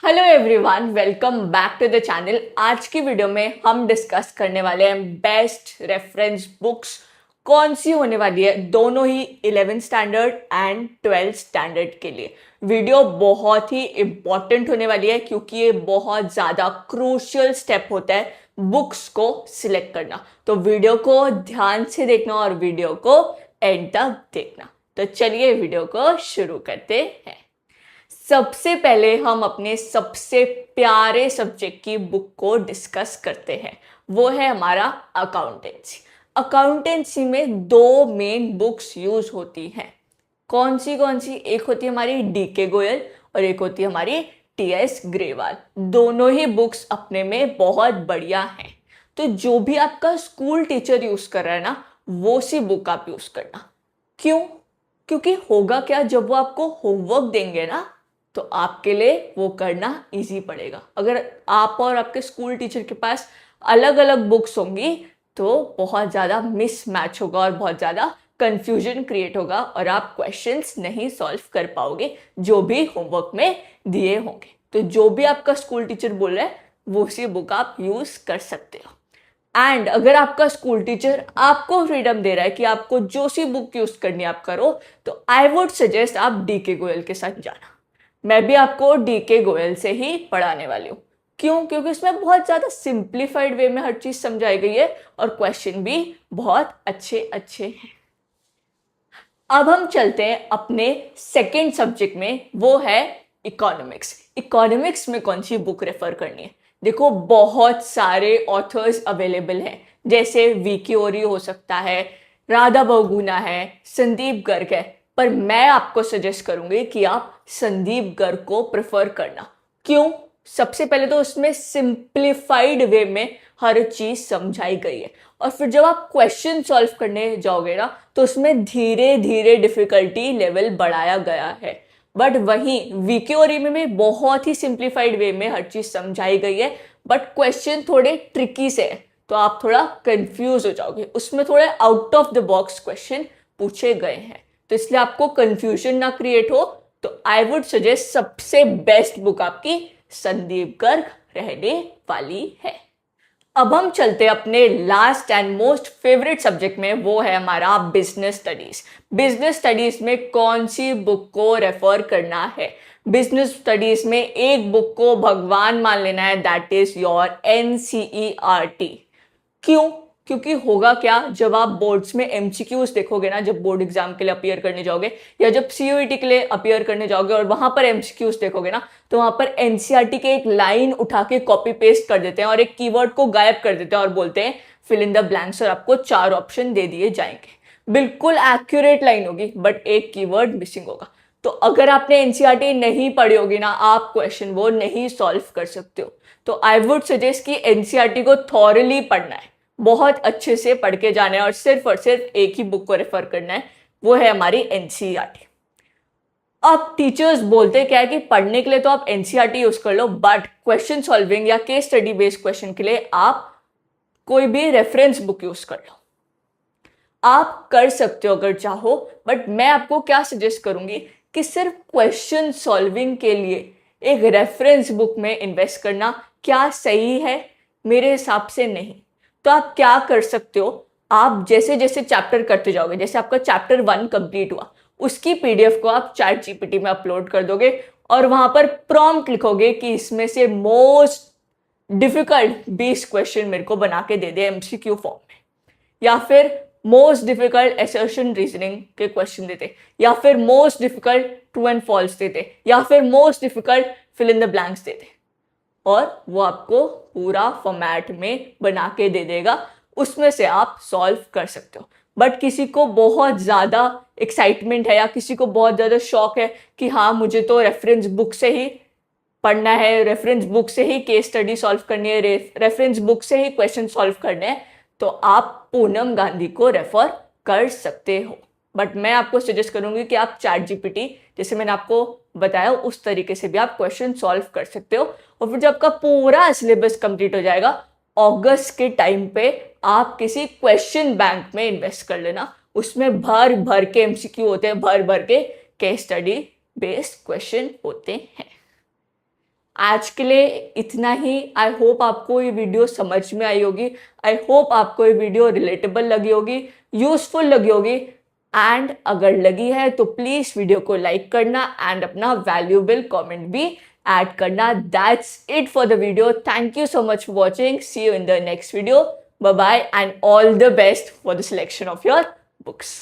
Hello everyone, welcome back to the channel. आज की video में हम डिस्कस करने वाले हैं बेस्ट रेफरेंस बुक्स कौन सी होने वाली है दोनों ही 11th standard and 12th standard के लिए। वीडियो बहुत ही इम्पॉर्टेंट होने वाली है क्योंकि ये बहुत ज़्यादा क्रूशियल स्टेप होता है बुक्स को सिलेक्ट करना। तो वीडियो को ध्यान से देखना और वीडियो को एंड तक देखना। तो चलिए वीडियो को शुरू करते हैं। सबसे पहले हम अपने सबसे प्यारे सब्जेक्ट की बुक को डिस्कस करते हैं। वो है हमारा अकाउंटेंसी। अकाउंटेंसी में दो मेन बुक्स यूज होती हैं। कौन सी? एक होती है हमारी डीके गोयल और एक होती है हमारी टीएस ग्रेवाल। दोनों ही बुक्स अपने में बहुत बढ़िया हैं। तो जो भी आपका स्कूल टीचर यूज कर रहा है ना, वो सी बुक आप यूज करना। क्यों? क्योंकि होगा क्या, जब वो आपको होमवर्क देंगे ना, तो आपके लिए वो करना इजी पड़ेगा। अगर आप और आपके स्कूल टीचर के पास अलग अलग बुक्स होंगी तो बहुत ज़्यादा मिसमैच होगा और बहुत ज़्यादा कंफ्यूजन क्रिएट होगा और आप क्वेश्चंस नहीं सॉल्व कर पाओगे जो भी होमवर्क में दिए होंगे। तो जो भी आपका स्कूल टीचर बोल रहा है वो सी बुक आप यूज़ कर सकते हो। एंड अगर आपका स्कूल टीचर आपको फ्रीडम दे रहा है कि आपको जो सी बुक यूज़ करनी है आप करो, तो आई वुड सजेस्ट आप डीके गोयल के साथ जाना। मैं भी आपको डीके गोयल से ही पढ़ाने वाली हूँ। क्यों? क्योंकि इसमें बहुत ज़्यादा सिंप्लीफाइड वे में हर चीज़ समझाई गई है और क्वेश्चन भी बहुत अच्छे अच्छे हैं। अब हम चलते हैं अपने सेकंड सब्जेक्ट में, वो है इकोनॉमिक्स। इकोनॉमिक्स में कौन सी बुक रेफर करनी है? देखो, बहुत सारे ऑथर्स अवेलेबल हैं, जैसे वीकी ओरी हो सकता है, राधा बहुगुणा है, संदीप गर्ग है। पर मैं आपको सजेस्ट करूंगी कि आप संदीप गर्ग को प्रेफर करना। क्यों? सबसे पहले तो उसमें सिंप्लीफाइड वे में हर चीज समझाई गई है और फिर जब आप क्वेश्चन सॉल्व करने जाओगे ना, तो उसमें धीरे धीरे डिफिकल्टी लेवल बढ़ाया गया है। बट वहीं वीक्योरी में भी बहुत ही सिंप्लीफाइड वे में हर चीज समझाई गई है, बट क्वेश्चन थोड़े ट्रिकी से है तो आप थोड़ा कंफ्यूज हो जाओगे। उसमें थोड़े out of the box question पूछे गए हैं, तो इसलिए आपको कंफ्यूजन ना क्रिएट हो तो आई वुड सजेस्ट सबसे बेस्ट बुक आपकी संदीप गर्ग रहने वाली है। अब हम चलते हैं अपने last and most favourite subject में, वो है हमारा बिजनेस स्टडीज। बिजनेस स्टडीज में कौन सी बुक को रेफर करना है? बिजनेस स्टडीज में एक बुक को भगवान मान लेना है, दैट इज योर एनसीईआरटी। क्यों? क्योंकि होगा क्या, जब आप बोर्ड्स में एमसीक्यूज देखोगे ना, जब बोर्ड एग्जाम के लिए अपियर करने जाओगे या जब सीयूईटी के लिए अपियर करने जाओगे और वहां पर एमसीक्यूज देखोगे ना, तो वहां पर एनसीईआरटी के एक लाइन उठा के कॉपी पेस्ट कर देते हैं और एक कीवर्ड को गायब कर देते हैं और बोलते हैं फिल इन द ब्लैंक्स, और आपको 4 ऑप्शन दे दिए जाएंगे। बिल्कुल एक्यूरेट लाइन होगी बट एक कीवर्ड मिसिंग होगा। तो अगर आपने एनसीईआरटी नहीं पढ़ी होगी ना, आप क्वेश्चन वो नहीं सॉल्व कर सकते हो। तो आई वुड सजेस्ट कि एनसीईआरटी को थॉरली पढ़ना है, बहुत अच्छे से पढ़ के जाना है और सिर्फ एक ही बुक को रेफर करना है, वो है हमारी एनसीईआरटी। अब टीचर्स बोलते क्या है कि पढ़ने के लिए तो आप एनसीईआरटी यूज कर लो, बट क्वेश्चन सॉल्विंग या केस स्टडी बेस्ड क्वेश्चन के लिए आप कोई भी रेफरेंस बुक यूज कर लो। आप कर सकते हो अगर चाहो, बट मैं आपको क्या सजेस्ट करूंगी कि सिर्फ क्वेश्चन सॉल्विंग के लिए एक रेफरेंस बुक में इन्वेस्ट करना क्या सही है? मेरे हिसाब से नहीं। तो आप क्या कर सकते हो, आप जैसे जैसे चैप्टर करते जाओगे, जैसे आपका चैप्टर 1 कंप्लीट हुआ, उसकी पीडीएफ को आप चैट जीपीटी में अपलोड कर दोगे और वहां पर प्रॉम्प्ट लिखोगे कि इसमें से मोस्ट डिफिकल्ट 20 क्वेश्चन मेरे को बना के दे दे एमसीक्यू फॉर्म में, या फिर मोस्ट डिफिकल्ट असर्शन रीजनिंग के क्वेश्चन देते, या फिर most difficult true and false देते, या फिर most difficult fill in the blanks देते, और वो आपको पूरा फॉर्मेट में बना के दे देगा। उसमें से आप सॉल्व कर सकते हो। बट किसी को बहुत ज़्यादा एक्साइटमेंट है या किसी को बहुत ज़्यादा शौक है कि हाँ मुझे तो रेफरेंस बुक से ही पढ़ना है, रेफरेंस बुक से ही केस स्टडी सॉल्व करनी है, रेफरेंस बुक से ही क्वेश्चन सॉल्व करने हैं, तो आप पूनम गांधी को रेफर कर सकते हो। बट मैं आपको सजेस्ट करूंगी कि आप चैट जीपीटी, जैसे मैंने आपको बताया उस तरीके से भी आप क्वेश्चन सॉल्व कर सकते हो। और फिर जब आपका पूरा सिलेबस कंप्लीट हो जाएगा अगस्त के टाइम पे, आप किसी क्वेश्चन बैंक में इन्वेस्ट कर लेना। उसमें भर भर के एमसीक्यू होते हैं, भर भर के केस स्टडी बेस्ड क्वेश्चन होते हैं। आज के लिए इतना ही। आई होप आपको ये वीडियो समझ में आई होगी, आई होप आपको ये वीडियो रिलेटेबल लगी होगी, यूजफुल लगी होगी। एंड अगर लगी है तो प्लीज वीडियो को लाइक करना एंड अपना वैल्यूएबल कमेंट भी ऐड करना। That's it for the video. Thank you so much for watching. See you in the next video. Bye bye and all the best for the selection of your books.